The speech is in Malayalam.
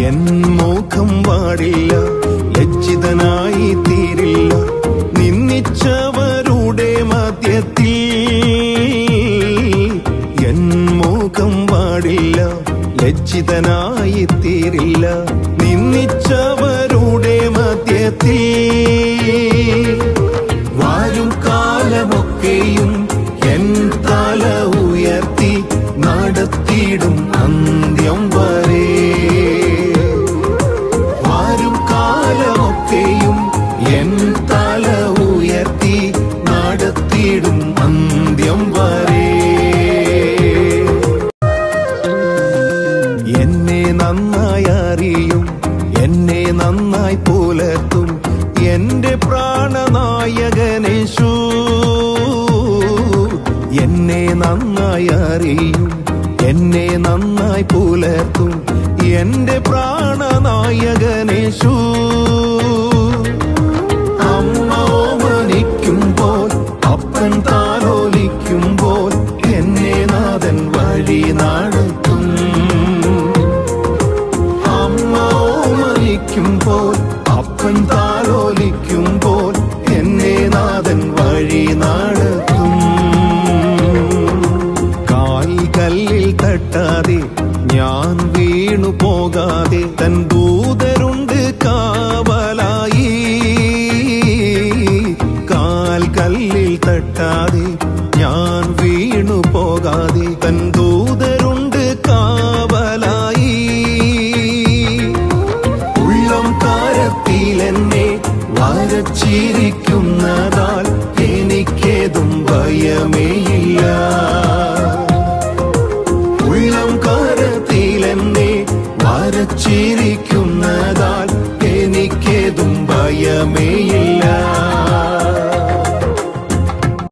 എൻ മുഖം വാടില്ല, ലജ്ജിതനായി തീരില്ല. നിന്ദിച്ചവരുടെ മധ്യത്തിൽ എൻ മുഖം വാടില്ല, ലജ്ജിതനായി തീരില്ല. നിന്ദിച്ചവരുടെ മധ്യത്തിൽ വരും കാലമൊക്കെയും എൻ തല ഉയർത്തി നടത്തിയിടും അന്ത്യം വരെ. വരും കാലമൊക്കെയും എൻ തല ഉയർത്തി നടത്തിയിടും അന്ത്യം വരെ. എന്നെ നന്നായി അറിയും, എന്നെ നന്നായി പുലർത്തും എന്റെ പ്രാണനായകനേശു. എന്നെ നന്നായി അറിയും, എന്നെ നന്നായി പുലർത്തും എന്റെ പ്രാണനായകനേശു. അമ്മ ഓമനിക്കുമ്പോൾ, അപ്പൻ താലോലിക്കുമ്പോൾ എന്നെ നാഥൻ വഴി നടത്തും. അമ്മ ഓമനിക്കുമ്പോൾ, അപ്പൻ താലോലിക്കുമ്പോൾ എന്നെ നാഥൻ വഴി നടത്തും. കാൽക്കല്ലിൽ തട്ടാതെ ഞാൻ വീണു പോകാതെ തൻ ദൂതരുണ്ട് കാവലായി. കാൽക്കല്ലിൽ തട്ടാതെ ഞാൻ വീണു പോകാതെ തൻ ദൂതരുണ്ട് കാവലായി. ഉള്ളം കാരത്തിലെന്നെ വരച്ചിരിക്കുന്നതാൽ എനിക്കേതും ഭയമേയില്ല. ഉള്ളം കാരത്തിലെന്നെ വരച്ചിരിക്കുന്നതാൽ എനിക്കേതും ഭയമേയില്ല.